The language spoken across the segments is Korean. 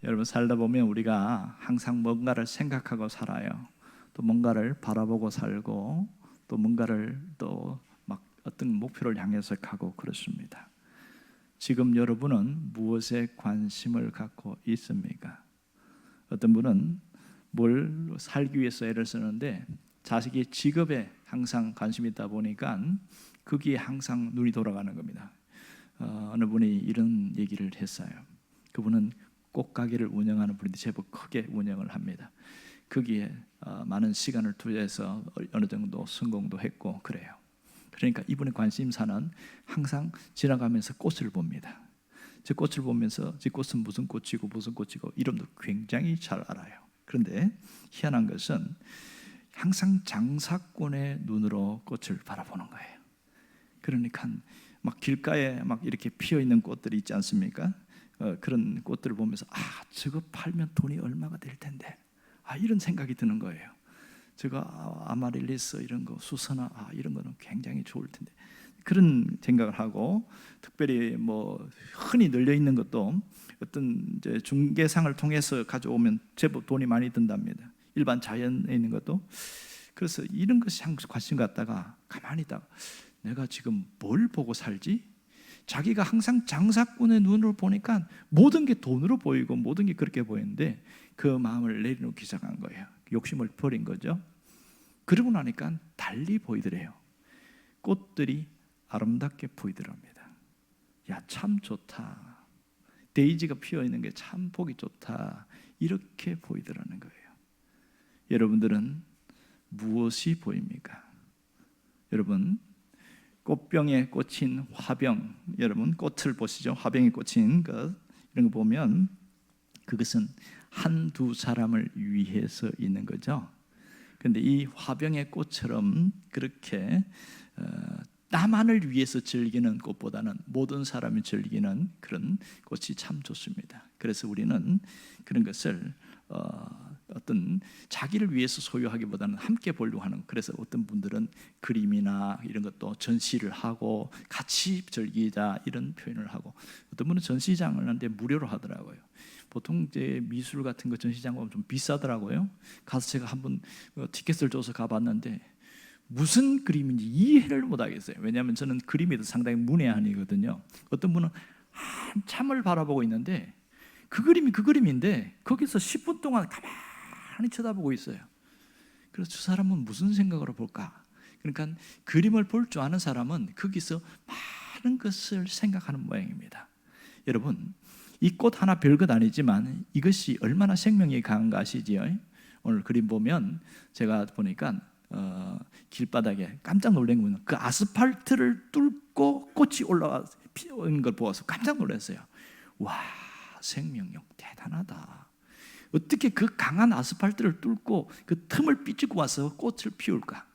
여러분, 살다 보면 우리가 항상 뭔가를 생각하고 살아요. 또 뭔가를 바라보고 살고, 또 뭔가를 또 막 어떤 목표를 향해서 가고 그렇습니다. 지금 여러분은 무엇에 관심을 갖고 있습니까? 어떤 분은 뭘 살기 위해서 애를 쓰는데 자식의 직업에 항상 관심이 있다 보니까 거기에 항상 눈이 돌아가는 겁니다. 어느 분이 이런 얘기를 했어요. 그분은 꽃가게를 운영하는 분인데 제법 크게 운영을 합니다. 거기에 많은 시간을 투자해서 어느 정도 성공도 했고 그래요. 그러니까 이분의 관심사는 항상 지나가면서 꽃을 봅니다. 저 꽃을 보면서 저 꽃은 무슨 꽃이고 무슨 꽃이고 이름도 굉장히 잘 알아요. 그런데 희한한 것은 항상 장사꾼의 눈으로 꽃을 바라보는 거예요. 그러니까 막 길가에 막 이렇게 피어 있는 꽃들이 있지 않습니까? 그런 꽃들을 보면서 저거 팔면 돈이 얼마가 될 텐데, 이런 생각이 드는 거예요. 저거 아마릴리스 이런 거, 수선화 이런 거는 굉장히 좋을 텐데, 그런 생각을 하고, 특별히 뭐 흔히 널려 있는 것도 어떤 이제 중개상을 통해서 가져오면 제법 돈이 많이 든답니다. 일반 자연에 있는 것도. 그래서 이런 것이 관심 갖다가 가만히 있다가 내가 지금 뭘 보고 살지? 자기가 항상 장사꾼의 눈으로 보니까 모든 게 돈으로 보이고 모든 게 그렇게 보이는데 그 마음을 내려놓기 시작한 거예요. 욕심을 버린 거죠. 그러고 나니까 달리 보이더래요. 꽃들이 아름답게 보이더랍니다. 야, 참 좋다. 데이지가 피어있는 게 참 보기 좋다. 이렇게 보이더라는 거예요. 여러분들은 무엇이 보입니까? 여러분, 꽃병에 꽂힌 화병, 여러분 꽃을 보시죠. 화병에 꽂힌 것, 이런 거 보면 그것은 한두 사람을 위해서 있는 거죠. 그런데 이 화병의 꽃처럼 그렇게 나만을 위해서 즐기는 꽃보다는 모든 사람이 즐기는 그런 꽃이 참 좋습니다. 그래서 우리는 그런 것을 어떤 자기를 위해서 소유하기보다는 함께 보려고 하는, 그래서 어떤 분들은 그림이나 이런 것도 전시를 하고 같이 즐기자 이런 표현을 하고, 어떤 분은 전시장을 하는데 무료로 하더라고요. 보통 이제 미술 같은 거 전시장 가면 좀 비싸더라고요. 가서 제가 한번 티켓을 줘서 가봤는데 무슨 그림인지 이해를 못하겠어요. 왜냐하면 저는 그림에도 상당히 문외한이거든요. 어떤 분은 한참을 바라보고 있는데 그 그림이 그 그림인데 거기서 10분 동안 가만히 쳐다보고 있어요. 그래서 저 사람은 무슨 생각으로 볼까? 그러니까 그림을 볼 줄 아는 사람은 거기서 많은 것을 생각하는 모양입니다. 여러분, 이 꽃 하나 별것 아니지만 이것이 얼마나 생명이 강한가 아시지요? 오늘 그림 보면 제가 보니까 길바닥에 깜짝 놀란 거는 그 아스팔트를 뚫고 꽃이 올라와 피는 걸 보아서 깜짝 놀랐어요. 와, 생명력 대단하다. 어떻게 그 강한 아스팔트를 뚫고 그 틈을 삐치고 와서 꽃을 피울까?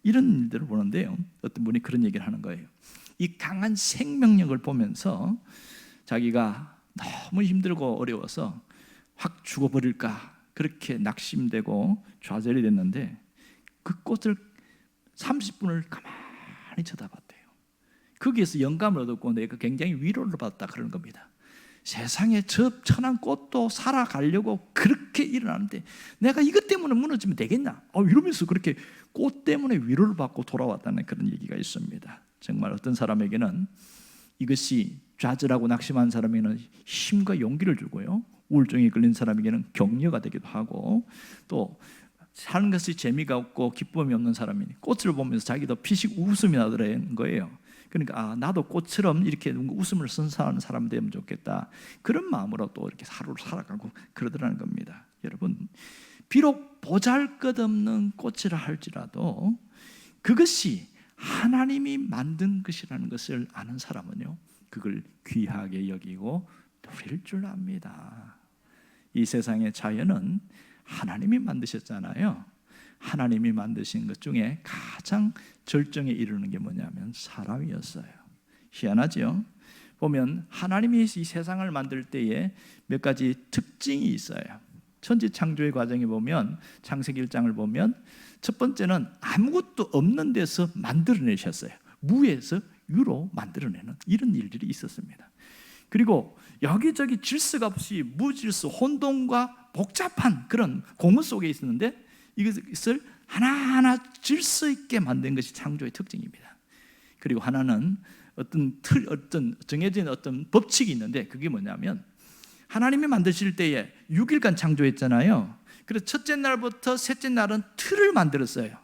이런 일들을 보는데요, 어떤 분이 그런 얘기를 하는 거예요. 이 강한 생명력을 보면서 자기가 너무 힘들고 어려워서 확 죽어버릴까 그렇게 낙심되고 좌절이 됐는데 그 꽃을 30분을 가만히 쳐다봤대요. 거기에서 영감을 얻었고 내가 굉장히 위로를 받았다 그러는 겁니다. 세상에 저 천한 꽃도 살아가려고 그렇게 일어나는데 내가 이것 때문에 무너지면 되겠나? 이러면서 그렇게 꽃 때문에 위로를 받고 돌아왔다는 그런 얘기가 있습니다. 정말 어떤 사람에게는 이것이 좌절하고 낙심한 사람에게는 힘과 용기를 주고요, 우울증에 걸린 사람에게는 격려가 되기도 하고, 또 사는 것이 재미가 없고 기쁨이 없는 사람이 꽃을 보면서 자기도 피식 웃음이 나더라는 거예요. 그러니까 나도 꽃처럼 이렇게 웃음을 선사하는 사람 되면 좋겠다, 그런 마음으로 또 이렇게 하루를 살아가고 그러더라는 겁니다. 여러분, 비록 보잘것없는 꽃이라 할지라도 그것이 하나님이 만든 것이라는 것을 아는 사람은요, 그걸 귀하게 여기고 누릴 줄 압니다. 이 세상의 자연은 하나님이 만드셨잖아요. 하나님이 만드신 것 중에 가장 절정에 이르는 게 뭐냐면 사람이었어요. 희한하죠? 보면 하나님이 이 세상을 만들 때에 몇 가지 특징이 있어요. 천지 창조의 과정에 보면 창세기 1장을 보면 첫 번째는 아무것도 없는 데서 만들어내셨어요. 무에서 유로 만들어내는 이런 일들이 있었습니다. 그리고 여기저기 질서가 없이 무질서, 혼돈과 복잡한 그런 공허 속에 있었는데 이것을 하나하나 질서 있게 만든 것이 창조의 특징입니다. 그리고 하나는 어떤 정해진 어떤 법칙이 있는데 그게 뭐냐면 하나님이 만드실 때에 6일간 창조했잖아요. 그래서 첫째 날부터 셋째 날은 틀을 만들었어요.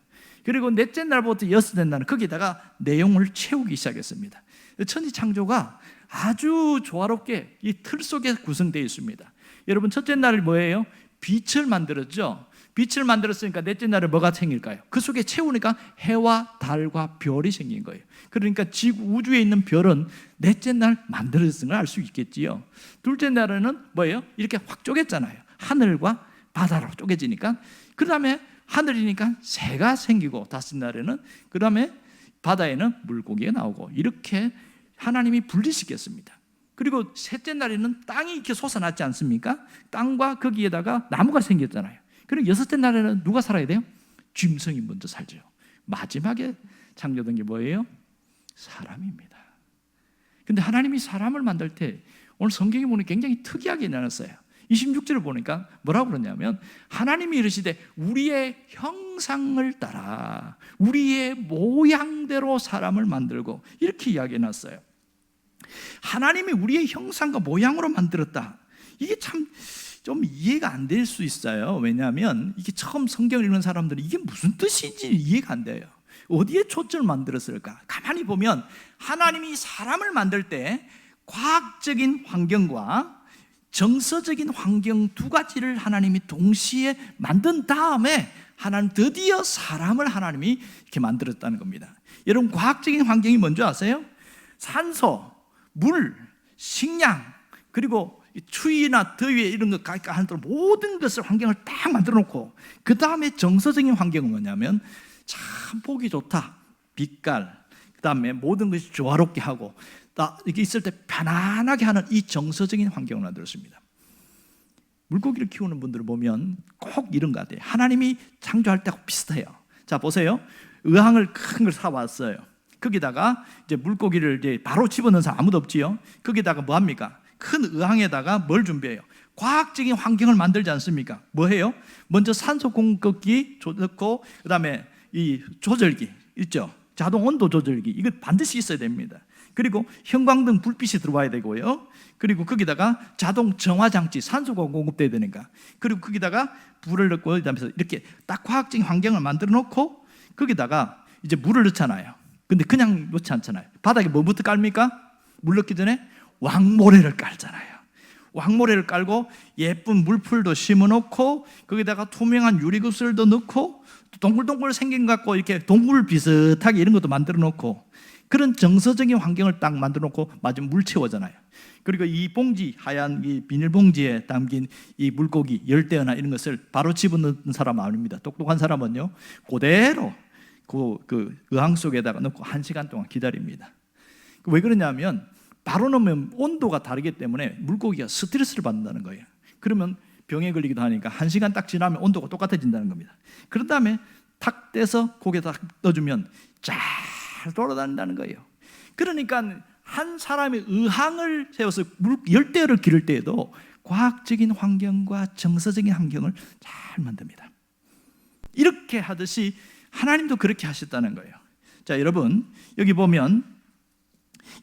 그리고 넷째 날부터 여섯째 날은 거기다가 내용을 채우기 시작했습니다. 천지 창조가 아주 조화롭게 이 틀 속에 구성되어 있습니다. 여러분 첫째 날이 뭐예요? 빛을 만들었죠. 빛을 만들었으니까 넷째 날에 뭐가 생길까요? 그 속에 채우니까 해와 달과 별이 생긴 거예요. 그러니까 지구 우주에 있는 별은 넷째 날 만들어졌은 걸 알 수 있겠지요. 둘째 날에는 뭐예요? 이렇게 확 쪼갰잖아요. 하늘과 바다로 쪼개지니까. 그 다음에 하늘이니까 새가 생기고, 다섯 날에는 그 다음에 바다에는 물고기가 나오고, 이렇게 하나님이 분리시켰습니다. 그리고 셋째 날에는 땅이 이렇게 솟아났지 않습니까? 땅과 거기에다가 나무가 생겼잖아요. 그리고 여섯째 날에는 누가 살아야 돼요? 짐승이 먼저 살죠. 마지막에 창조된 게 뭐예요? 사람입니다. 근데 하나님이 사람을 만들 때 오늘 성경에 보면 굉장히 특이하게 나눴어요. 26절을 보니까 뭐라고 그러냐면 하나님이 이르시되 우리의 형상을 따라 우리의 모양대로 사람을 만들고, 이렇게 이야기해놨어요. 하나님이 우리의 형상과 모양으로 만들었다. 이게 참 좀 이해가 안 될 수 있어요. 왜냐하면 이게 처음 성경을 읽는 사람들은 이게 무슨 뜻인지 이해가 안 돼요. 어디에 초점을 만들었을까? 가만히 보면 하나님이 사람을 만들 때 과학적인 환경과 정서적인 환경 두 가지를 하나님이 동시에 만든 다음에 하나님 드디어 사람을 하나님이 이렇게 만들었다는 겁니다. 여러분, 과학적인 환경이 뭔지 아세요? 산소, 물, 식량, 그리고 추위나 더위 이런 것 하는 모든 것을 환경을 딱 만들어 놓고, 그 다음에 정서적인 환경은 뭐냐면 참 보기 좋다, 빛깔, 그 다음에 모든 것이 조화롭게 하고 이게 있을 때 편안하게 하는 이 정서적인 환경을 만들었습니다. 물고기를 키우는 분들을 보면 꼭 이런 것 같아요. 하나님이 창조할 때하고 비슷해요. 자, 보세요. 의항을 큰 걸 사왔어요. 거기다가 이제 물고기를 이제 바로 집어넣는 사람 아무도 없지요. 거기다가 뭐 합니까? 큰 의항에다가 뭘 준비해요? 과학적인 환경을 만들지 않습니까? 뭐 해요? 먼저 산소 공급기 넣고, 그 다음에 이 조절기 있죠? 자동 온도 조절기, 이거 반드시 있어야 됩니다. 그리고 형광등 불빛이 들어와야 되고요. 그리고 거기다가 자동 정화장치, 산소가 공급돼야 되니까. 그리고 거기다가 불을 넣고, 그다음에 이렇게 딱 과학적인 환경을 만들어 놓고 거기다가 이제 물을 넣잖아요. 근데 그냥 넣지 않잖아요. 바닥에 뭐부터 깔습니까? 물 넣기 전에 왕모래를 깔잖아요. 왕모래를 깔고 예쁜 물풀도 심어놓고 거기다가 투명한 유리구슬도 넣고 동글동글 생긴 것 같고 이렇게 동굴 비슷하게 이런 것도 만들어 놓고, 그런 정서적인 환경을 딱 만들어 놓고 마지막 물 채우잖아요. 그리고 이 봉지, 하얀 이 비닐봉지에 담긴 이 물고기 열대어나 이런 것을 바로 집어넣는 사람 아닙니다. 똑똑한 사람은요 그대로 그 의항 속에다가 넣고 1시간 동안 기다립니다. 왜 그러냐면 바로 넣으면 온도가 다르기 때문에 물고기가 스트레스를 받는다는 거예요. 그러면 병에 걸리기도 하니까 1시간 딱 지나면 온도가 똑같아진다는 겁니다. 그런 다음에 탁 떼서 고기에 딱 넣어주면 잘 돌아다닌다는 거예요. 그러니까 한 사람의 의항을 세워서 열대어를 기를 때에도 과학적인 환경과 정서적인 환경을 잘 만듭니다. 이렇게 하듯이 하나님도 그렇게 하셨다는 거예요. 자, 여러분, 여기 보면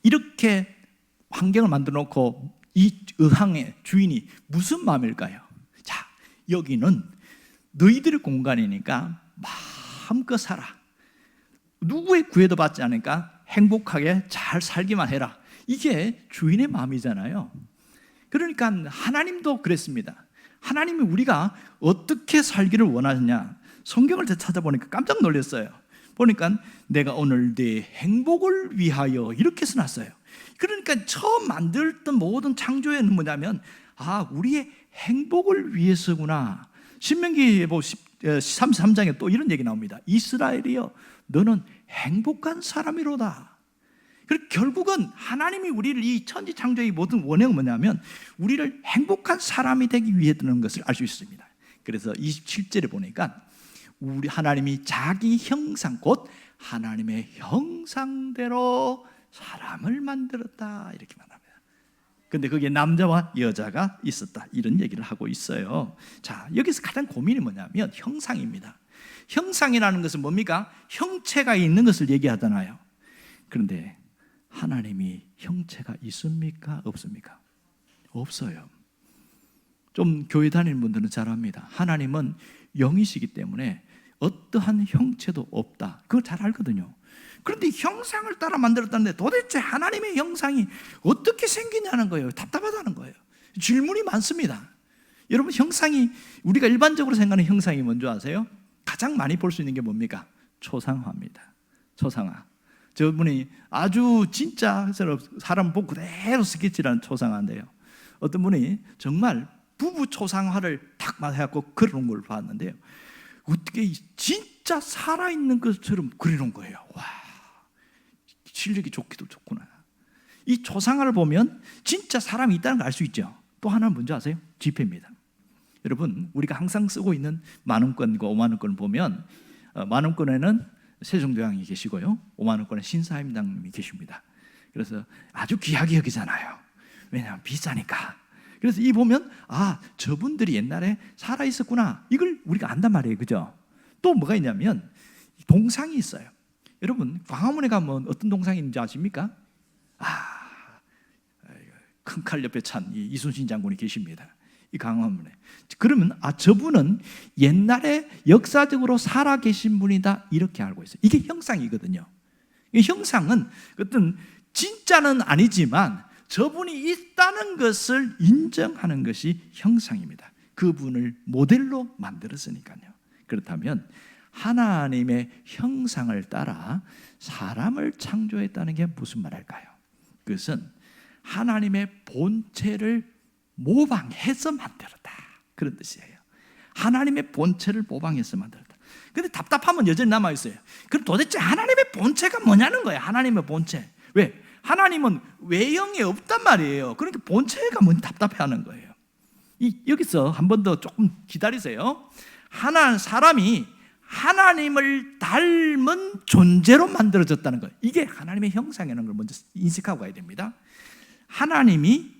이렇게 환경을 만들어 놓고 이 의항의 주인이 무슨 마음일까요? 자, 여기는 너희들의 공간이니까 마음껏 살아. 누구의 구애도 받지 않으니까 행복하게 잘 살기만 해라. 이게 주인의 마음이잖아요. 그러니까 하나님도 그랬습니다. 하나님이 우리가 어떻게 살기를 원하느냐, 성경을 찾아보니까 깜짝 놀랐어요. 보니까 내가 오늘 네 행복을 위하여 이렇게 써놨어요. 그러니까 처음 만들었던 모든 창조에는 뭐냐면 우리의 행복을 위해서구나. 신명기 33장에 또 이런 얘기 나옵니다. 이스라엘이여, 너는 행복한 사람이로다. 그리고 결국은 하나님이 우리를 이 천지 창조의 모든 원형은 뭐냐면 우리를 행복한 사람이 되기 위해 드는 것을 알 수 있습니다. 그래서 27절에 보니까 우리 하나님이 자기 형상, 곧 하나님의 형상대로 사람을 만들었다, 이렇게 말합니다. 근데 거기에 남자와 여자가 있었다, 이런 얘기를 하고 있어요. 자, 여기서 가장 고민이 뭐냐면 형상입니다. 형상이라는 것은 뭡니까? 형체가 있는 것을 얘기하잖아요. 그런데 하나님이 형체가 있습니까? 없습니까? 없어요. 좀 교회 다니는 분들은 잘 압니다. 하나님은 영이시기 때문에 어떠한 형체도 없다, 그걸 잘 알거든요. 그런데 형상을 따라 만들었다는데 도대체 하나님의 형상이 어떻게 생기냐는 거예요. 답답하다는 거예요. 질문이 많습니다. 여러분, 형상이, 우리가 일반적으로 생각하는 형상이 뭔지 아세요? 가장 많이 볼 수 있는 게 뭡니까? 초상화입니다. 초상화. 저분이 아주 진짜 사람 보고 그대로 스케치라는 초상화인데요, 어떤 분이 정말 부부 초상화를 탁 해갖고 그려놓은 걸 봤는데요, 어떻게 진짜 살아있는 것처럼 그려놓은 거예요. 와, 실력이 좋기도 좋구나. 이 초상화를 보면 진짜 사람이 있다는 걸 알 수 있죠. 또 하나는 뭔지 아세요? 지폐입니다. 여러분, 우리가 항상 쓰고 있는 만원권과 5만원권을 보면, 만원권에는 세종대왕이 계시고요, 5만원권에 신사임당님이 계십니다. 그래서 아주 귀하게 여기잖아요. 왜냐하면 비싸니까. 그래서 이 보면, 아, 저분들이 옛날에 살아있었구나, 이걸 우리가 안단 말이에요. 그죠? 또 뭐가 있냐면 동상이 있어요. 여러분, 광화문에 가면 어떤 동상이 있는지 아십니까? 큰 칼 옆에 찬 이순신 장군이 계십니다. 이 광화문에. 그러면 저분은 옛날에 역사적으로 살아 계신 분이다, 이렇게 알고 있어요. 이게 형상이거든요. 이 형상은 어떤 진짜는 아니지만 저분이 있다는 것을 인정하는 것이 형상입니다. 그분을 모델로 만들었으니까요. 그렇다면 하나님의 형상을 따라 사람을 창조했다는 게 무슨 말일까요? 그것은 하나님의 본체를 모방해서 만들었다, 그런 뜻이에요. 하나님의 본체를 모방해서 만들었다. 근데 답답하면 여전히 남아있어요. 그럼 도대체 하나님의 본체가 뭐냐는 거예요. 하나님의 본체. 왜? 하나님은 외형이 없단 말이에요. 그러니까 본체가 뭔지 답답해하는 거예요. 여기서 한 번 더 조금 기다리세요. 사람이 하나님을 닮은 존재로 만들어졌다는 거예요. 이게 하나님의 형상이라는 걸 먼저 인식하고 가야 됩니다. 하나님이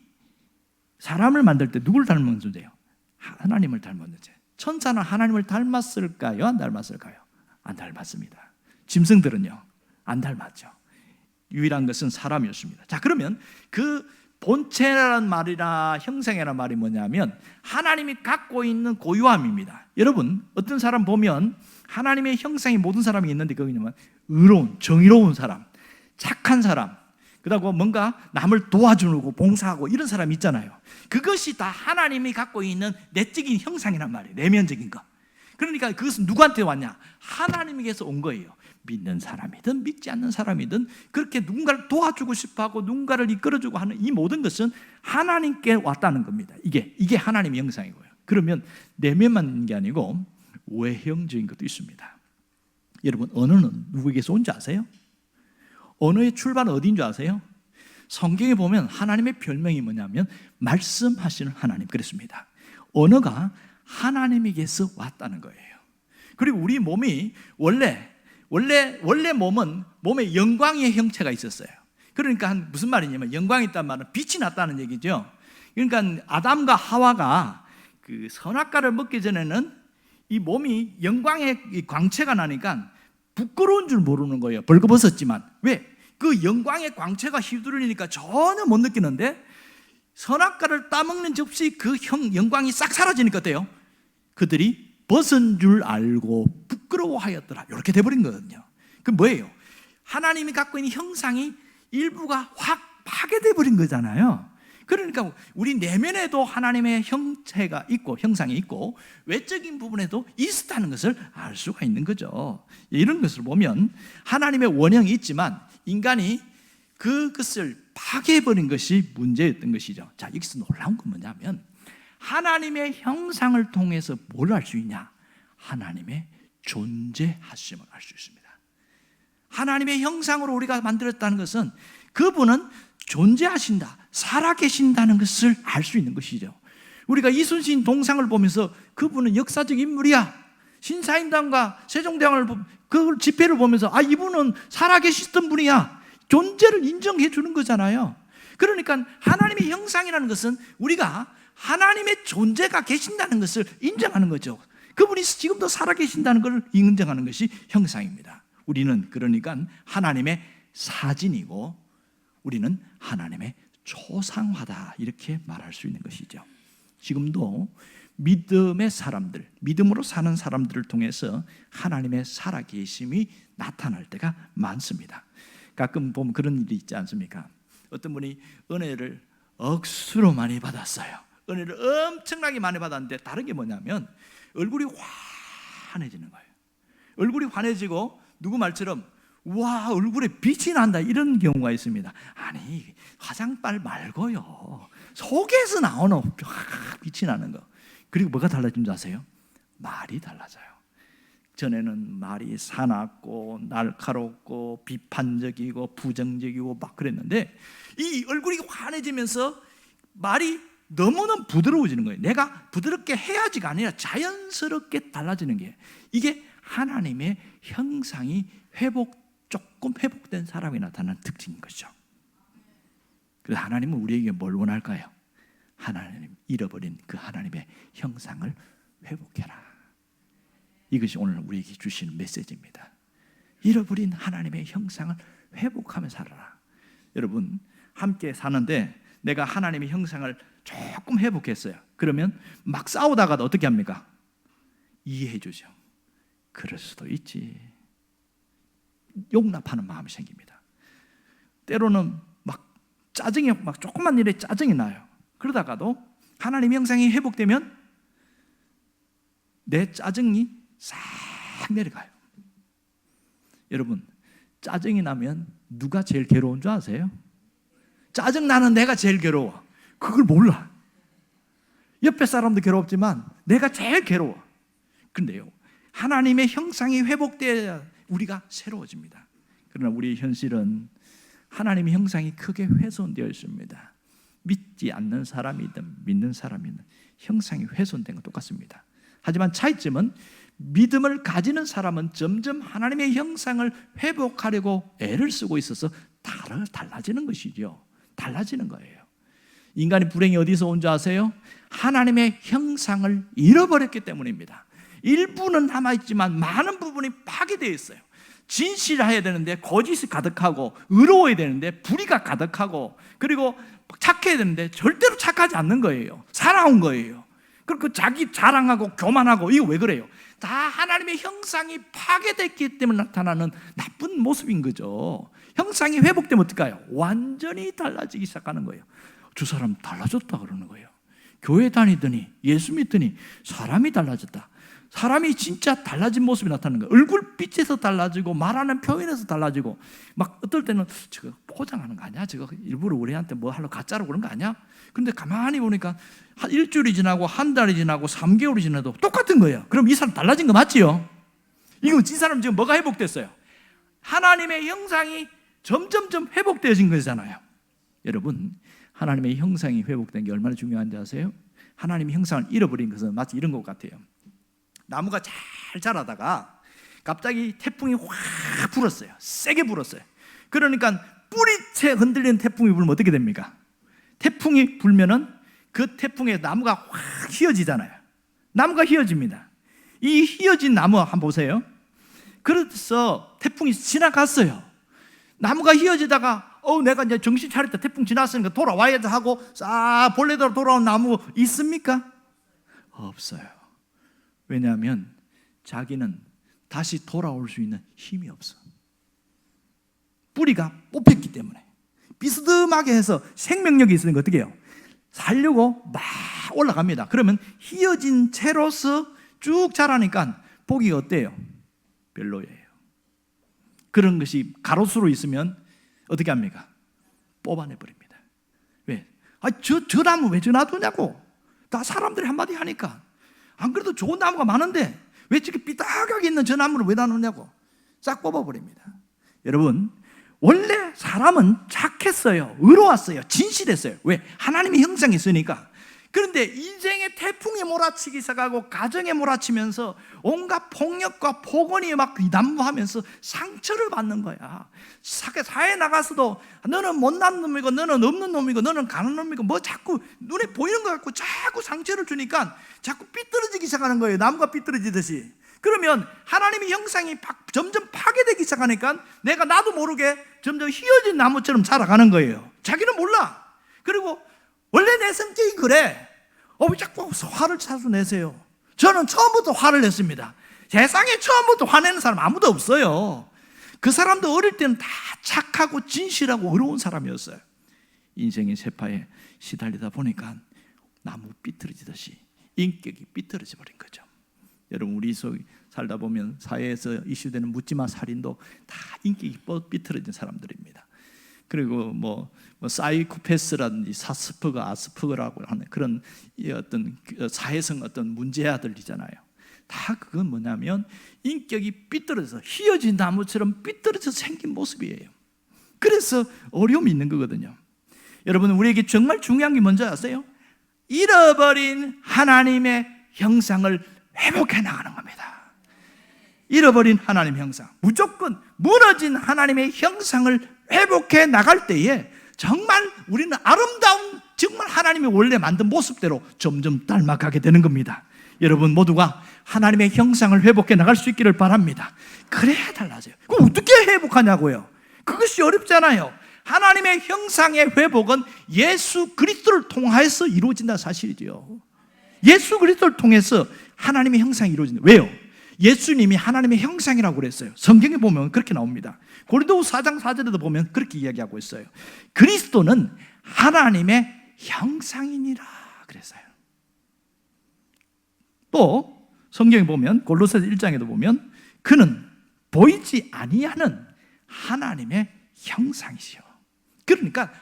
사람을 만들 때 누구를 닮은 존재예요? 하나님을 닮은 존재. 천사는 하나님을 닮았을까요? 안 닮았을까요? 안 닮았습니다. 짐승들은요, 안 닮았죠. 유일한 것은 사람이었습니다. 자, 그러면 그 본체라는 말이나 형상이라는 말이 뭐냐면 하나님이 갖고 있는 고유함입니다. 여러분, 어떤 사람 보면 하나님의 형상이 모든 사람이 있는데 거기는 의로운, 정의로운 사람, 착한 사람, 그다음에 뭔가 남을 도와주고 봉사하고 이런 사람이 있잖아요. 그것이 다 하나님이 갖고 있는 내적인 형상이란 말이에요. 내면적인 거. 그러니까 그것은 누구한테 왔냐? 하나님에게서 온 거예요. 믿는 사람이든 믿지 않는 사람이든 그렇게 누군가를 도와주고 싶어하고 누군가를 이끌어주고 하는 이 모든 것은 하나님께 왔다는 겁니다. 이게 하나님의 형상이고요. 그러면 내면만 있는 게 아니고 외형적인 것도 있습니다. 여러분, 언어는 누구에게서 온지 아세요? 언어의 출발은 어디인 줄 아세요? 성경에 보면 하나님의 별명이 뭐냐면 말씀하시는 하나님, 그랬습니다. 언어가 하나님에게서 왔다는 거예요. 그리고 우리 몸이 원래 몸은 몸에 영광의 형체가 있었어요. 그러니까 무슨 말이냐면 영광이 있다는 말은 빛이 났다는 얘기죠. 그러니까 아담과 하와가 그 선악과를 먹기 전에는 이 몸이 영광의 광채가 나니까 부끄러운 줄 모르는 거예요. 벌거벗었지만. 왜? 그 영광의 광채가 휘두르니까 전혀 못 느끼는데 선악과를 따먹는 접시 그 영광이 싹 사라지니까 어때요? 그들이 벗은 줄 알고 부끄러워하였더라, 이렇게 돼버린 거거든요. 그 뭐예요? 하나님이 갖고 있는 형상이 일부가 확 파괴돼 버린 거잖아요. 그러니까 우리 내면에도 하나님의 형체가 있고 형상이 있고 외적인 부분에도 있었다는 것을 알 수가 있는 거죠. 이런 것을 보면 하나님의 원형이 있지만 인간이 그것을 파괴해버린 것이 문제였던 것이죠. 자, 여기서 놀라운 건 뭐냐면 하나님의 형상을 통해서 뭘 알 수 있냐? 하나님의 존재하심을 알 수 있습니다. 하나님의 형상으로 우리가 만들었다는 것은 그분은 존재하신다, 살아계신다는 것을 알 수 있는 것이죠. 우리가 이순신 동상을 보면서 그분은 역사적 인물이야, 신사임당과 세종대왕을 그 지폐를 보면서 이분은 살아계시던 분이야, 존재를 인정해 주는 거잖아요. 그러니까 하나님의 형상이라는 것은 우리가 하나님의 존재가 계신다는 것을 인정하는 거죠. 그분이 지금도 살아계신다는 것을 인정하는 것이 형상입니다. 우리는 그러니까 하나님의 사진이고 우리는 하나님의 초상화다, 이렇게 말할 수 있는 것이죠. 지금도 믿음의 사람들, 믿음으로 사는 사람들을 통해서 하나님의 살아계심이 나타날 때가 많습니다. 가끔 보면 그런 일이 있지 않습니까? 어떤 분이 은혜를 억수로 많이 받았어요. 은혜를 엄청나게 많이 받았는데 다른 게 뭐냐면 얼굴이 환해지는 거예요. 얼굴이 환해지고 누구 말처럼 와, 얼굴에 빛이 난다, 이런 경우가 있습니다. 아니, 화장빨 말고요, 속에서 나오는 빛이 나는 거. 그리고 뭐가 달라진 줄 아세요? 말이 달라져요. 전에는 말이 사납고 날카롭고 비판적이고 부정적이고 막 그랬는데 이 얼굴이 환해지면서 말이 너무너무 부드러워지는 거예요. 내가 부드럽게 해야지가 아니라 자연스럽게 달라지는 게, 이게 하나님의 형상이 조금 회복된 사람이 나타나는 특징인 것이죠. 그래서 하나님은 우리에게 뭘 원할까요? 하나님, 잃어버린 그 하나님의 형상을 회복해라. 이것이 오늘 우리에게 주시는 메시지입니다. 잃어버린 하나님의 형상을 회복하며 살아라. 여러분, 함께 사는데 내가 하나님의 형상을 조금 회복했어요. 그러면 막 싸우다가도 어떻게 합니까? 이해해 주죠. 그럴 수도 있지. 용납하는 마음이 생깁니다. 때로는 막 짜증이, 막 조그만 일에 짜증이 나요. 그러다가도 하나님의 형상이 회복되면 내 짜증이 싹 내려가요. 여러분, 짜증이 나면 누가 제일 괴로운 줄 아세요? 짜증 나는 내가 제일 괴로워. 그걸 몰라. 옆에 사람도 괴롭지만 내가 제일 괴로워. 그런데요, 하나님의 형상이 회복돼야 우리가 새로워집니다. 그러나 우리의 현실은 하나님의 형상이 크게 훼손되어 있습니다. 믿지 않는 사람이든 믿는 사람이든 형상이 훼손된 건 똑같습니다. 하지만 차이점은 믿음을 가지는 사람은 점점 하나님의 형상을 회복하려고 애를 쓰고 있어서 달라지는 것이죠. 달라지는 거예요. 인간의 불행이 어디서 온 줄 아세요? 하나님의 형상을 잃어버렸기 때문입니다. 일부는 남아있지만 많은 부분이 파괴되어 있어요. 진실해야 되는데 거짓이 가득하고, 의로워야 되는데 불의가 가득하고, 그리고 착해야 되는데 절대로 착하지 않는 거예요. 살아온 거예요. 그리고 자기 자랑하고 교만하고, 이거 왜 그래요? 다 하나님의 형상이 파괴됐기 때문에 나타나는 나쁜 모습인 거죠. 형상이 회복되면 어떨까요? 완전히 달라지기 시작하는 거예요. 저 사람 달라졌다 그러는 거예요. 교회 다니더니, 예수 믿더니 사람이 달라졌다. 사람이 진짜 달라진 모습이 나타나는 거예요. 얼굴빛에서 달라지고, 말하는 표현에서 달라지고, 막 어떨 때는 저거 포장하는 거 아니야? 저거 일부러 우리한테 뭐 하려고 가짜로 그런 거 아니야? 근데 가만히 보니까 한 일주일이 지나고 한 달이 지나고 3개월이 지나도 똑같은 거예요. 그럼 이 사람 달라진 거 맞지요? 이거 이 사람 지금 뭐가 회복됐어요? 하나님의 형상이 점점점 회복되어진 거잖아요. 여러분, 하나님의 형상이 회복된 게 얼마나 중요한지 아세요? 하나님의 형상을 잃어버린 것은 마치 이런 것 같아요. 나무가 잘 자라다가 갑자기 태풍이 확 불었어요. 세게 불었어요. 그러니까 뿌리채 흔들리는 태풍이 불면 어떻게 됩니까? 태풍이 불면은 그 태풍에 나무가 확 휘어지잖아요. 나무가 휘어집니다. 이 휘어진 나무 한번 보세요. 그래서 태풍이 지나갔어요. 나무가 휘어지다가 내가 이제 정신 차렸다, 태풍 지났으니까 돌아와야지 하고 싹 본래대로 돌아온 나무 있습니까? 없어요. 왜냐하면 자기는 다시 돌아올 수 있는 힘이 없어. 뿌리가 뽑혔기 때문에. 비스듬하게 해서 생명력이 있으니까 어떻게 해요? 살려고 막 올라갑니다. 그러면 휘어진 채로서 쭉 자라니까 보기가 어때요? 별로예요. 그런 것이 가로수로 있으면 어떻게 합니까? 뽑아내버립니다. 왜? 저 나무 왜 저 놔두냐고. 다 사람들이 한마디 하니까. 안 그래도 좋은 나무가 많은데 왜 저렇게 삐딱하게 있는 저 나무를 왜 놔두냐고. 싹 뽑아버립니다. 여러분, 원래 사람은 착했어요. 의로웠어요. 진실했어요. 왜? 하나님의 형상이 있으니까. 그런데 인생의 태풍이 몰아치기 시작하고 가정에 몰아치면서 온갖 폭력과 폭언이 막 난무하면서 상처를 받는 거야. 사회에 나가서도 너는 못난 놈이고 너는 없는 놈이고 너는 가는 놈이고 뭐 자꾸 눈에 보이는 것 같고 자꾸 상처를 주니까 자꾸 삐뚤어지기 시작하는 거예요. 나무가 삐뚤어지듯이. 그러면 하나님의 형상이 점점 파괴되기 시작하니까 내가 나도 모르게 점점 휘어진 나무처럼 자라가는 거예요. 자기는 몰라. 그리고 원래 내 성격이 그래. 왜 자꾸 화를 자주 내세요? 저는 처음부터 화를 냈습니다. 세상에 처음부터 화내는 사람 아무도 없어요. 그 사람도 어릴 때는 다 착하고 진실하고 어려운 사람이었어요. 인생의 세파에 시달리다 보니까 나무 삐뚤어지듯이 인격이 삐뚤어져 버린 거죠. 여러분, 우리 속에 살다 보면 사회에서 이슈되는 묻지마 살인도 다 인격이 삐뚤어진 사람들입니다. 그리고 뭐 사이코패스라든지 사스퍼거, 아스퍼거라고 하는 그런 어떤 사회성 어떤 문제아들이잖아요. 다 그건 뭐냐면 인격이 삐뚤어져서 휘어진 나무처럼 삐뚤어져서 생긴 모습이에요. 그래서 어려움이 있는 거거든요. 여러분, 우리에게 정말 중요한 게 뭔지 아세요? 잃어버린 하나님의 형상을 회복해 나가는 겁니다. 잃어버린 하나님의 형상, 무조건 무너진 하나님의 형상을 회복해 나갈 때에 정말 우리는 아름다운 정말 하나님이 원래 만든 모습대로 점점 닮아가게 되는 겁니다. 여러분 모두가 하나님의 형상을 회복해 나갈 수 있기를 바랍니다. 그래야 달라져요. 그럼 어떻게 회복하냐고요? 그것이 어렵잖아요. 하나님의 형상의 회복은 예수 그리스도를 통해서 이루어진다는 사실이죠. 예수 그리스도를 통해서 하나님의 형상이 이루어진다. 왜요? 예수님이 하나님의 형상이라고 그랬어요. 성경에 보면 그렇게 나옵니다. 고린도후서 4장 4절에도 보면 그렇게 이야기하고 있어요. 그리스도는 하나님의 형상이니라 그랬어요. 또 성경에 보면 골로새서 1장에도 보면 그는 보이지 아니하는 하나님의 형상이시요. 그러니까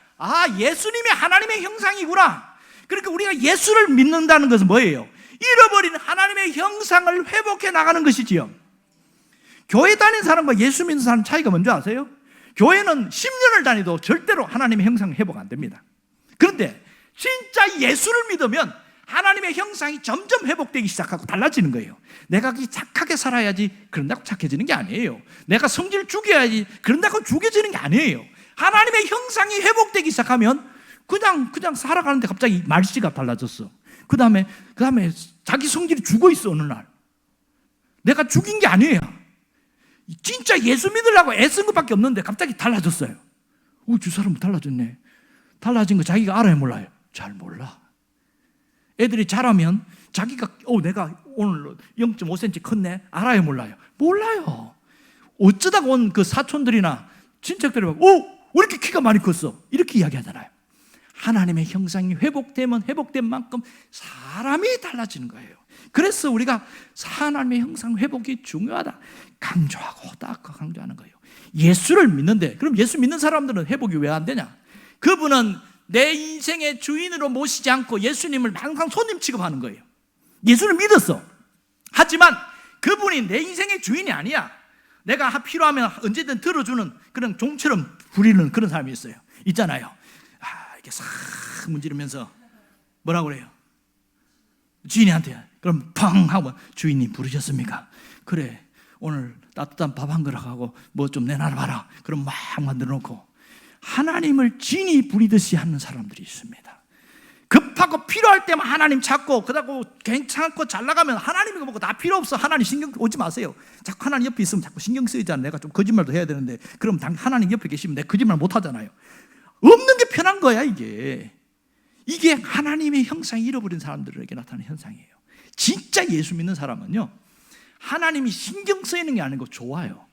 예수님이 하나님의 형상이구나. 그러니까 우리가 예수를 믿는다는 것은 뭐예요? 잃어버린 하나님의 형상을 회복해 나가는 것이지요. 교회 다니는 사람과 예수 믿는 사람 차이가 뭔지 아세요? 교회는 10년을 다니도 절대로 하나님의 형상 회복 안 됩니다. 그런데 진짜 예수를 믿으면 하나님의 형상이 점점 회복되기 시작하고 달라지는 거예요. 내가 착하게 살아야지 그런다고 착해지는 게 아니에요. 내가 성질을 죽여야지 그런다고 죽여지는 게 아니에요. 하나님의 형상이 회복되기 시작하면 그냥 살아가는데 갑자기 말씨가 달라졌어. 그 다음에 자기 성질이 죽어 있어. 어느 날 내가 죽인 게 아니에요. 진짜 예수 믿으려고 애쓴 것밖에 없는데 갑자기 달라졌어요. 저 사람은 달라졌네. 달라진 거 자기가 알아요, 몰라요? 잘 몰라. 애들이 자라면 자기가 내가 오늘 0.5cm 컸네. 알아요, 몰라요? 몰라요. 어쩌다가 온 그 사촌들이나 친척들이 왜 이렇게 키가 많이 컸어? 이렇게 이야기하잖아요. 하나님의 형상이 회복되면 회복된 만큼 사람이 달라지는 거예요. 그래서 우리가 하나님의 형상 회복이 중요하다 강조하고 딱 강조하는 거예요. 예수를 믿는데 그럼 예수 믿는 사람들은 회복이 왜 안 되냐? 그분은 내 인생의 주인으로 모시지 않고 예수님을 항상 손님 취급하는 거예요. 예수를 믿었어. 하지만 그분이 내 인생의 주인이 아니야. 내가 필요하면 언제든 들어주는 그런 종처럼 부리는 그런 사람이 있어요. 있잖아요. 이렇게 싹 문지르면서 뭐라고 그래요? 주인한테 그럼 팡 하고 주인님 부르셨습니까? 그래 오늘 따뜻한 밥 한 그릇 하고 뭐 좀 내놔봐라. 그럼 막 만들어 놓고 하나님을 진이 부리듯이 하는 사람들이 있습니다. 급하고 필요할 때만 하나님 찾고 그러고 괜찮고 잘 나가면 하나님이 뭐고 다 필요 없어. 하나님 신경 오지 마세요. 자꾸 하나님 옆에 있으면 자꾸 신경 쓰이잖아. 내가 좀 거짓말도 해야 되는데 그럼 하나님 옆에 계시면 내가 거짓말 못 하잖아요. 없는 게 편한 거야. 이게 하나님의 형상이 잃어버린 사람들에게 나타나는 현상이에요. 진짜 예수 믿는 사람은요 하나님이 신경 쓰이는 게 아니고 좋아요.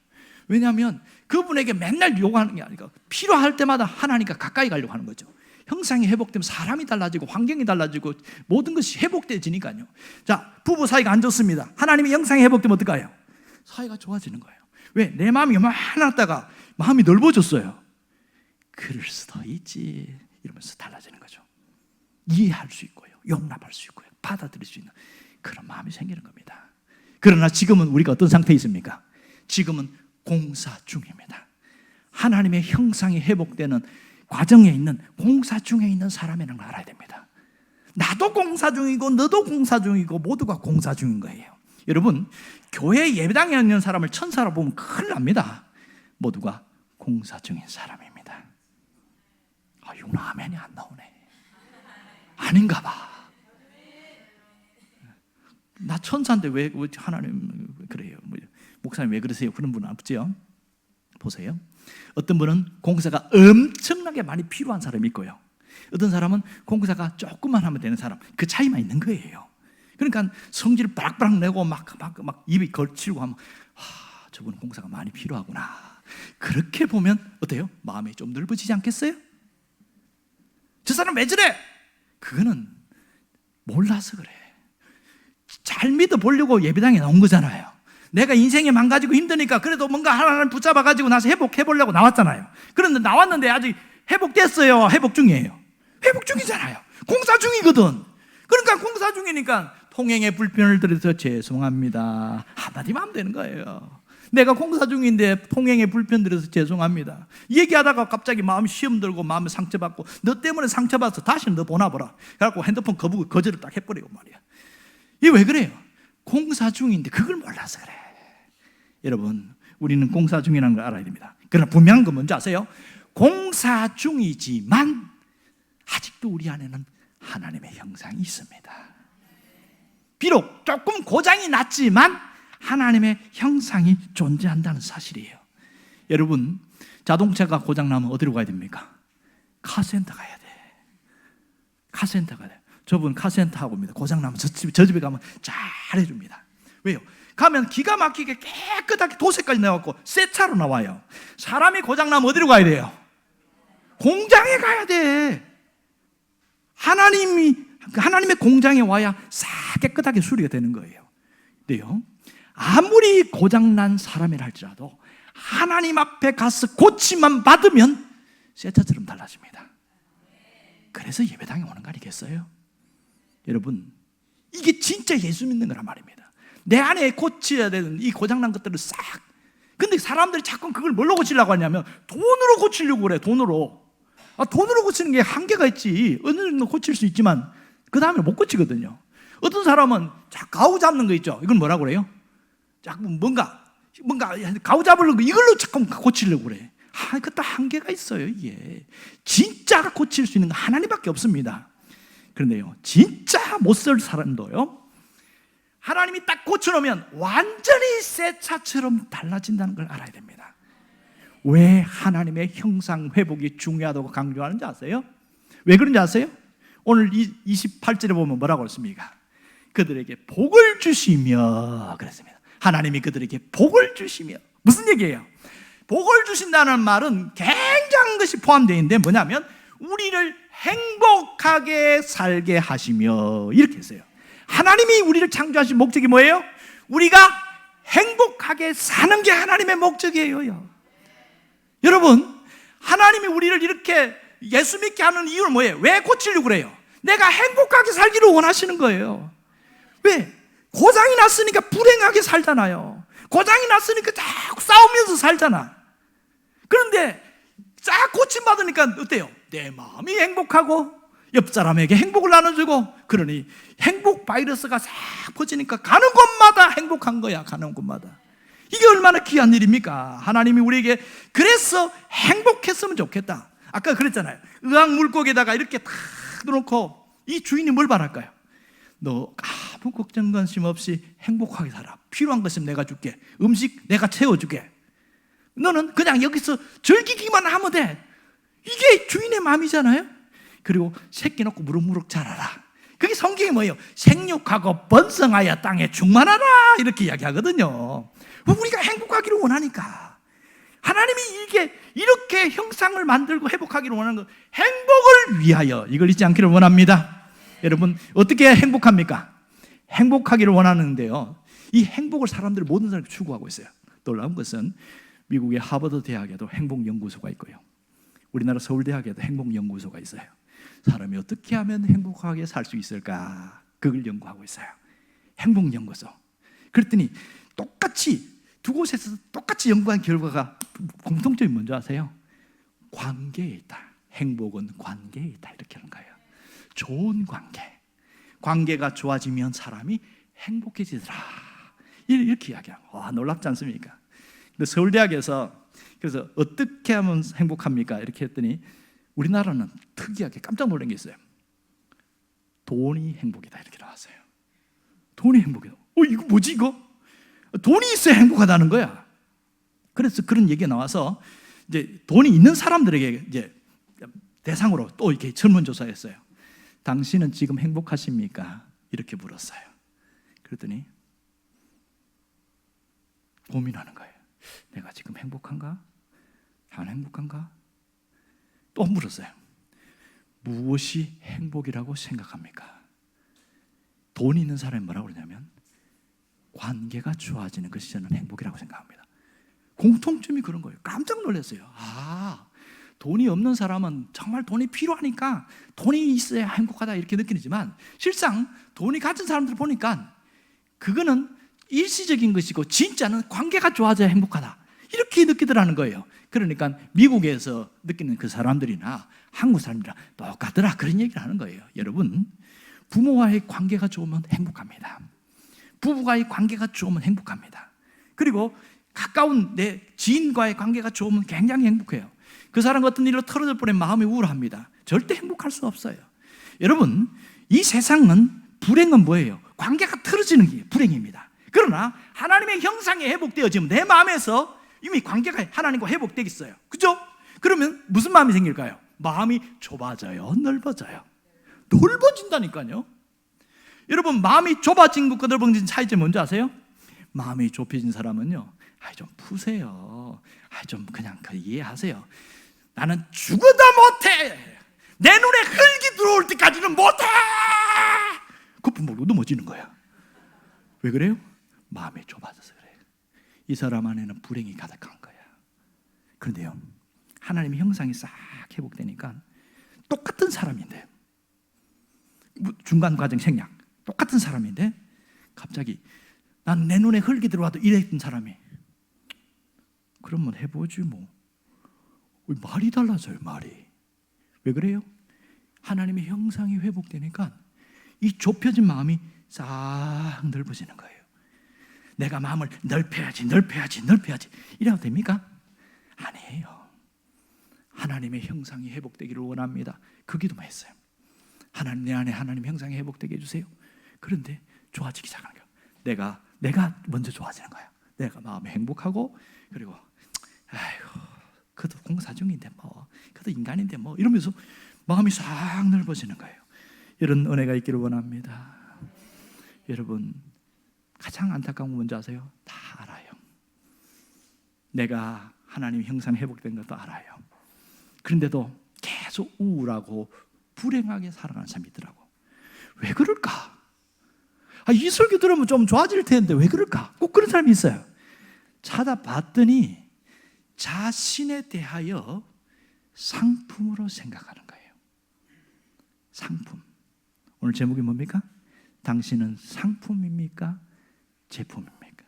왜냐하면 그분에게 맨날 요구하는 게 아니고 필요할 때마다 하나님과 가까이 가려고 하는 거죠. 형상이 회복되면 사람이 달라지고 환경이 달라지고 모든 것이 회복되지니까요. 자, 부부 사이가 안 좋습니다. 하나님의 형상이 회복되면 어떨까요? 사이가 좋아지는 거예요. 왜? 내 마음이 요만하다가 마음이 넓어졌어요. 그럴 수도 있지 이러면서 달라지는 거죠. 이해할 수 있고요, 용납할 수 있고요, 받아들일 수 있는 그런 마음이 생기는 겁니다. 그러나 지금은 우리가 어떤 상태에 있습니까? 지금은 공사 중입니다. 하나님의 형상이 회복되는 과정에 있는 공사 중에 있는 사람이라는 걸 알아야 됩니다. 나도 공사 중이고 너도 공사 중이고 모두가 공사 중인 거예요. 여러분, 교회 예배당에 있는 사람을 천사로 보면 큰일 납니다. 모두가 공사 중인 사람입니다. 이건 아멘이 안 나오네. 아닌가 봐. 나 천사인데 왜 하나님 그래요? 목사님 왜 그러세요? 그런 분은 없죠. 보세요. 어떤 분은 공사가 엄청나게 많이 필요한 사람이 있고요, 어떤 사람은 공사가 조금만 하면 되는 사람, 그 차이만 있는 거예요. 그러니까 성질을 바락바락 내고 막 입이 걸치고 하면 저분은 공사가 많이 필요하구나. 그렇게 보면 어때요? 마음이 좀 넓어지지 않겠어요? 저 사람 왜 저래? 그거는 몰라서 그래. 잘 믿어보려고 예배당에 나온 거잖아요. 내가 인생이 망가지고 힘드니까 그래도 뭔가 하나를 붙잡아가지고 나서 회복해보려고 나왔잖아요. 그런데 나왔는데 아직 회복됐어요? 회복 중이에요? 회복 중이잖아요. 공사 중이거든. 그러니까 공사 중이니까 통행에 불편을 드려서 죄송합니다 한마디만 하면 되는 거예요. 내가 공사 중인데 통행에 불편 드려서 죄송합니다. 얘기하다가 갑자기 마음이 시험 들고 마음에 상처받고, 너 때문에 상처받아서 다시는 너 보나보라. 그래갖고 핸드폰 거절을 딱 해버리고 말이야. 이게 왜 그래요? 공사 중인데 그걸 몰라서 그래. 여러분, 우리는 공사 중이라는 걸 알아야 됩니다. 그러나 분명한 건 뭔지 아세요? 공사 중이지만 아직도 우리 안에는 하나님의 형상이 있습니다. 비록 조금 고장이 났지만 하나님의 형상이 존재한다는 사실이에요. 여러분, 자동차가 고장나면 어디로 가야 됩니까? 카센터 가야 돼. 카센터 가야 돼. 저분 카센터 하고 옵니다. 고장나면 저 집에 가면 잘 해줍니다. 왜요? 가면 기가 막히게 깨끗하게 도색까지 나왔고 새 차로 나와요. 사람이 고장나면 어디로 가야 돼요? 공장에 가야 돼. 하나님의 공장에 와야 싹 깨끗하게 수리가 되는 거예요. 근데요, 아무리 고장난 사람이라 할지라도 하나님 앞에 가서 고침만 받으면 새 차처럼 달라집니다. 그래서 예배당에 오는 거 아니겠어요? 여러분, 이게 진짜 예수 믿는 거란 말입니다. 내 안에 고쳐야 되는 이 고장난 것들을 싹. 근데 사람들이 자꾸 그걸 뭘로 고치려고 하냐면 돈으로 고치려고 그래. 돈으로 고치는 게 한계가 있지. 어느 정도 고칠 수 있지만 그 다음에 못 고치거든요. 어떤 사람은 가우 잡는 거 있죠. 이건 뭐라고 그래요? 자꾸 뭔가 가우 잡으려고 이걸로 자꾸 고치려고 그래. 그것도 한계가 있어요. 이게 진짜 고칠 수 있는 건 하나님밖에 없습니다. 그런데요, 진짜 못 쓸 사람도요, 하나님이 딱 고쳐놓으면 완전히 새 차처럼 달라진다는 걸 알아야 됩니다. 왜 하나님의 형상 회복이 중요하다고 강조하는지 아세요? 왜 그런지 아세요? 오늘 28절에 보면 뭐라고 했습니까? 그들에게 복을 주시며 그랬습니다. 하나님이 그들에게 복을 주시며. 무슨 얘기예요? 복을 주신다는 말은 굉장한 것이 포함되어 있는데 뭐냐면 우리를 행복하게 살게 하시며, 이렇게 했어요. 하나님이 우리를 창조하신 목적이 뭐예요? 우리가 행복하게 사는 게 하나님의 목적이에요. 여러분, 하나님이 우리를 이렇게 예수 믿게 하는 이유는 뭐예요? 왜 고치려고 그래요? 내가 행복하게 살기를 원하시는 거예요. 왜? 고장이 났으니까 불행하게 살잖아요. 고장이 났으니까 자꾸 싸우면서 살잖아. 그런데 쫙 고침받으니까 어때요? 내 마음이 행복하고 옆 사람에게 행복을 나눠주고, 그러니 행복 바이러스가 싹 퍼지니까 가는 곳마다 행복한 거야. 가는 곳마다. 이게 얼마나 귀한 일입니까? 하나님이 우리에게 그래서 행복했으면 좋겠다. 아까 그랬잖아요. 의왕 물고기에다가 이렇게 탁 놓고 이 주인이 뭘 바랄까요? 너 아무 걱정 관심 없이 행복하게 살아. 필요한 것은 내가 줄게. 음식 내가 채워줄게. 너는 그냥 여기서 즐기기만 하면 돼. 이게 주인의 마음이잖아요. 그리고 새끼 놓고 무럭무럭 자라라. 그게 성경이 뭐예요? 생육하고 번성하여 땅에 충만하라, 이렇게 이야기하거든요. 우리가 행복하기를 원하니까. 하나님이 이렇게 형상을 만들고 회복하기를 원하는 거, 행복을 위하여, 이걸 잊지 않기를 원합니다. 여러분, 어떻게 행복합니까? 행복하기를 원하는데요, 이 행복을 사람들이 모든 사람이 추구하고 있어요. 놀라운 것은 미국의 하버드 대학에도 행복연구소가 있고요, 우리나라 서울대학에도 행복연구소가 있어요. 사람이 어떻게 하면 행복하게 살 수 있을까, 그걸 연구하고 있어요. 행복연구소. 그랬더니 똑같이 두 곳에서 똑같이 연구한 결과가 공통점이 뭔지 아세요? 관계에 있다. 행복은 관계에 있다, 이렇게 하는 거예요. 좋은 관계. 관계가 좋아지면 사람이 행복해지더라. 이렇게 이야기하고, 와, 놀랍지 않습니까? 근데 서울대학에서 그래서 어떻게 하면 행복합니까? 이렇게 했더니 우리나라는 특이하게 깜짝 놀란 게 있어요. 돈이 행복이다, 이렇게 나왔어요. 돈이 행복이다. 이거 뭐지 이거? 돈이 있어야 행복하다는 거야. 그래서 그런 얘기가 나와서 이제 돈이 있는 사람들에게 이제 대상으로 또 이렇게 설문조사했어요. 당신은 지금 행복하십니까? 이렇게 물었어요. 그랬더니 고민하는 거예요. 내가 지금 행복한가? 안 행복한가? 또 물었어요. 무엇이 행복이라고 생각합니까? 돈이 있는 사람이 뭐라고 그러냐면 관계가 좋아지는 것이 저는 행복이라고 생각합니다. 공통점이 그런 거예요. 깜짝 놀랐어요. 돈이 없는 사람은 정말 돈이 필요하니까 돈이 있어야 행복하다 이렇게 느끼지만 실상 돈이 가진 사람들 보니까 그거는 일시적인 것이고 진짜는 관계가 좋아져야 행복하다 이렇게 느끼더라는 거예요. 그러니까 미국에서 느끼는 그 사람들이나 한국 사람들이나 똑같더라 그런 얘기를 하는 거예요. 여러분, 부모와의 관계가 좋으면 행복합니다. 부부와의 관계가 좋으면 행복합니다. 그리고 가까운 내 지인과의 관계가 좋으면 굉장히 행복해요. 그 사람 어떤 일로 틀어질 뻔해 마음이 우울합니다. 절대 행복할 수 없어요. 여러분, 이 세상은 불행은 뭐예요? 관계가 틀어지는 게 불행입니다. 그러나 하나님의 형상이 회복되어지면 내 마음에서 이미 관계가 하나님과 회복되겠어요. 그죠? 그러면 무슨 마음이 생길까요? 마음이 좁아져요? 넓어져요? 넓어진다니까요. 여러분, 마음이 좁아진 것과 넓어진 차이점 뭔지 아세요? 마음이 좁혀진 사람은요, 좀 푸세요. 좀 그냥 이해하세요. 나는 죽어도 못해. 내 눈에 흙이 들어올 때까지는 못해. 거품 몰고 넘어지는 거야. 왜 그래요? 마음이 좁아져서 그래요. 이 사람 안에는 불행이 가득한 거야. 그런데요, 하나님의 형상이 싹 회복되니까 똑같은 사람인데, 중간 과정 생략, 똑같은 사람인데 갑자기 난 내 눈에 흙이 들어와도 이랬던 사람이 그러면 해보지 뭐. 말이 달라져요. 말이. 왜 그래요? 하나님의 형상이 회복되니까 이 좁혀진 마음이 싹 넓어지는 거예요. 내가 마음을 넓혀야지 이래도 됩니까? 아니에요. 하나님의 형상이 회복되기를 원합니다. 그 기도만 했어요. 하나님, 내 안에 하나님 형상이 회복되게 해주세요. 그런데 좋아지기 시작하는 거예요. 내가 먼저 좋아지는 거예요. 내가 마음이 행복하고, 그리고 그도 공사 중인데 그도 인간인데 이러면서 마음이 싹 넓어지는 거예요. 이런 은혜가 있기를 원합니다. 여러분, 가장 안타까운 건 뭔지 아세요? 다 알아요. 내가 하나님의 형상 회복된 것도 알아요. 그런데도 계속 우울하고 불행하게 살아가는 사람이 있더라고. 왜 그럴까? 이 설교 들으면 좀 좋아질 텐데 왜 그럴까? 꼭 그런 사람이 있어요. 찾아봤더니 자신에 대하여 상품으로 생각하는 거예요. 상품. 오늘 제목이 뭡니까? 당신은 상품입니까? 제품입니까?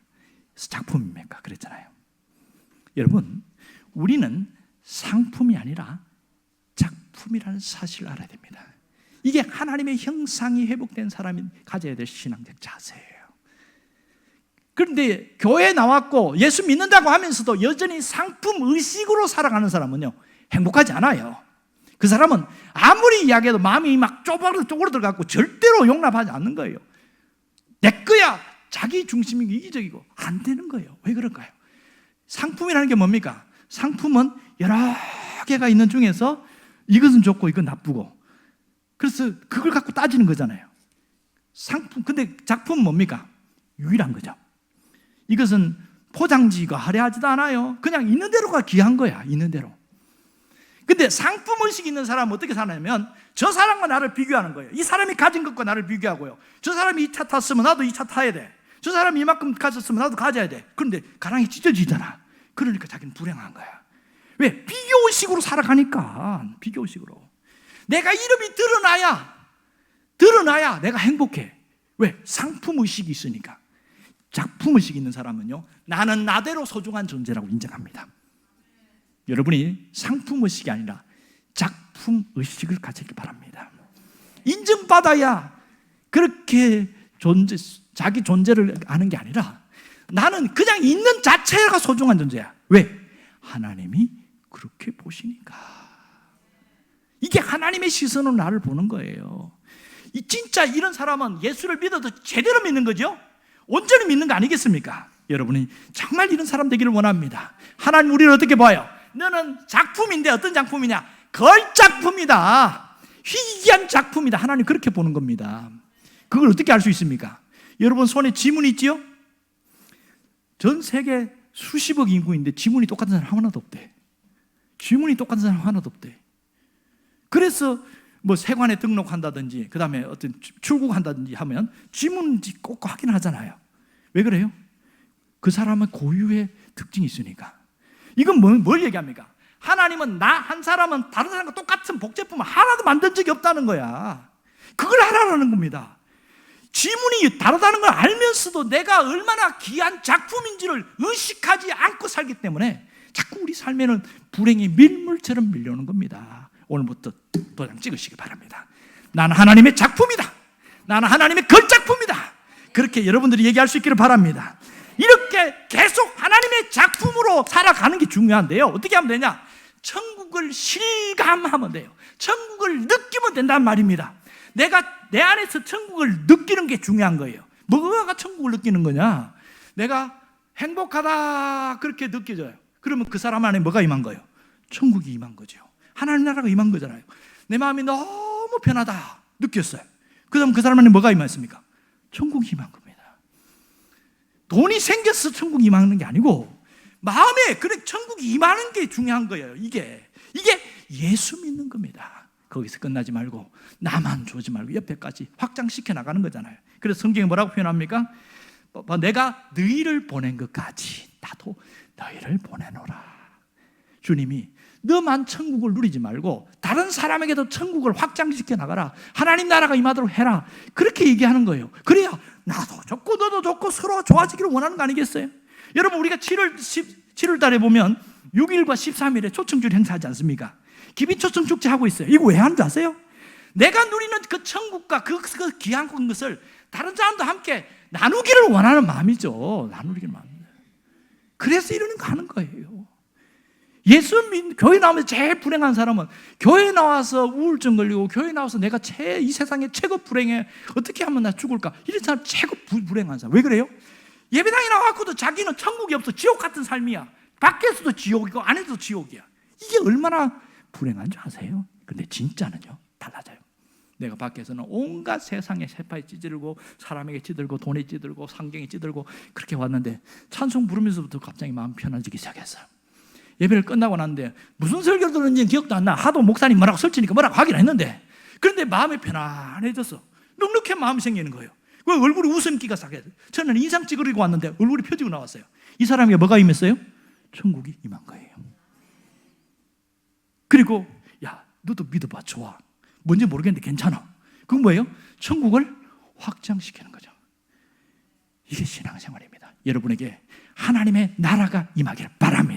작품입니까? 그랬잖아요. 여러분, 우리는 상품이 아니라 작품이라는 사실을 알아야 됩니다. 이게 하나님의 형상이 회복된 사람이 가져야 될 신앙적 자세예요. 그런데 교회에 나왔고 예수 믿는다고 하면서도 여전히 상품 의식으로 살아가는 사람은요, 행복하지 않아요. 그 사람은 아무리 이야기해도 마음이 막 쪼그러들어갖고 절대로 용납하지 않는 거예요. 내 거야. 자기 중심이고 이기적이고 안 되는 거예요. 왜 그럴까요? 상품이라는 게 뭡니까? 상품은 여러 개가 있는 중에서 이것은 좋고 이건 나쁘고, 그래서 그걸 갖고 따지는 거잖아요. 상품. 근데 작품은 뭡니까? 유일한 거죠. 이것은 포장지가 화려하지도 않아요. 그냥 있는 대로가 귀한 거야. 있는 대로. 근데 상품의식이 있는 사람은 어떻게 사냐면 저 사람과 나를 비교하는 거예요. 이 사람이 가진 것과 나를 비교하고요. 저 사람이 이 차 탔으면 나도 이 차 타야 돼. 저 사람이 이만큼 가졌으면 나도 가져야 돼. 그런데 가랑이 찢어지잖아. 그러니까 자기는 불행한 거야. 왜? 비교의식으로 살아가니까. 비교의식으로. 내가 이름이 드러나야 내가 행복해. 왜? 상품의식이 있으니까. 작품의식이 있는 사람은요, 나는 나대로 소중한 존재라고 인정합니다. 여러분이 상품의식이 아니라 작품의식을 가지기 바랍니다. 인정받아야 그렇게 자기 존재를 아는 게 아니라 나는 그냥 있는 자체가 소중한 존재야. 왜? 하나님이 그렇게 보시니까. 이게 하나님의 시선으로 나를 보는 거예요. 진짜 이런 사람은 예수를 믿어도 제대로 믿는 거죠. 온전히 믿는 거 아니겠습니까? 여러분이 정말 이런 사람 되기를 원합니다. 하나님 우리를 어떻게 봐요? 너는 작품인데 어떤 작품이냐? 걸작품이다. 희귀한 작품이다. 하나님 그렇게 보는 겁니다. 그걸 어떻게 알 수 있습니까? 여러분 손에 지문이 있지요? 전 세계 수십억 인구인데 지문이 똑같은 사람 하나도 없대. 지문이 똑같은 사람 하나도 없대. 그래서 뭐 세관에 등록한다든지 그 다음에 어떤 출국한다든지 하면 지문 꼭 확인하잖아요. 왜 그래요? 그 사람은 고유의 특징이 있으니까. 이건 뭘 얘기합니까? 하나님은 나 한 사람은 다른 사람과 똑같은 복제품을 하나도 만든 적이 없다는 거야. 그걸 알아라는 겁니다. 지문이 다르다는 걸 알면서도 내가 얼마나 귀한 작품인지를 의식하지 않고 살기 때문에 자꾸 우리 삶에는 불행이 밀물처럼 밀려오는 겁니다. 오늘부터 도장 찍으시기 바랍니다. 나는 하나님의 작품이다. 나는 하나님의 걸작품이다. 그렇게 여러분들이 얘기할 수 있기를 바랍니다. 이렇게 계속 하나님의 작품으로 살아가는 게 중요한데요. 어떻게 하면 되냐? 천국을 실감하면 돼요. 천국을 느끼면 된단 말입니다. 내가 내 안에서 천국을 느끼는 게 중요한 거예요. 뭐가 천국을 느끼는 거냐? 내가 행복하다 그렇게 느껴져요. 그러면 그 사람 안에 뭐가 임한 거예요? 천국이 임한 거죠. 하나님 나라가 임한 거잖아요. 내 마음이 너무 편하다 느꼈어요. 그 다음 그 사람 안에 뭐가 임했습니까? 천국이 임한 겁니다. 돈이 생겨서 천국이 임하는 게 아니고 마음에 그래 천국이 임하는 게 중요한 거예요. 이게 예수 믿는 겁니다. 거기서 끝나지 말고 나만 주지 말고 옆에까지 확장시켜 나가는 거잖아요. 그래서 성경이 뭐라고 표현합니까? 내가 너희를 보낸 것까지 나도 너희를 보내노라. 주님이 너만 천국을 누리지 말고 다른 사람에게도 천국을 확장시켜 나가라. 하나님 나라가 임하도록 해라. 그렇게 얘기하는 거예요. 그래야 나도 좋고 너도 좋고 서로 좋아지기를 원하는 거 아니겠어요? 여러분 우리가 7월 달에 보면 6일과 13일에 초청절 행사하지 않습니까? 기빈초청축제 하고 있어요. 이거 왜 하는지 아세요? 내가 누리는 그 천국과 그 귀한 것을 다른 사람도 함께 나누기를 원하는 마음이죠. 나누기를 마음이에요. 그래서 이러는 거 하는 거예요. 예수 믿는 교회 나오면서 제일 불행한 사람은 교회 나와서 우울증 걸리고 교회 나와서 내가 이 세상에 최고 불행해. 어떻게 하면 나 죽을까? 이런 사람 최고 불행한 사람. 왜 그래요? 예배당에 나와서도 자기는 천국이 없어. 지옥 같은 삶이야. 밖에서도 지옥이고 안에서도 지옥이야. 이게 얼마나 불행한지 아세요? 근데 진짜는요 달라져요. 내가 밖에서는 온갖 세상에 세파에 찌들고 사람에게 찌들고 돈에 찌들고 상경에 찌들고 그렇게 왔는데 찬송 부르면서부터 갑자기 마음 편해지기 시작했어요. 예배를 끝나고 났는데 무슨 설교를 들었는지 기억도 안 나. 하도 목사님 뭐라고 설치니까 뭐라고 하긴 했는데 그런데 마음이 편안해졌어. 눅눅한 마음이 생기는 거예요. 그 얼굴이 웃음기가 싹 해요. 저는 인상 찌그리고 왔는데 얼굴이 펴지고 나왔어요. 이 사람에게 뭐가 임했어요? 천국이 임한 거예요. 그리고 야 너도 믿어봐. 좋아. 뭔지 모르겠는데 괜찮아. 그건 뭐예요? 천국을 확장시키는 거죠. 이게 신앙생활입니다. 여러분에게 하나님의 나라가 임하기를 바랍니다.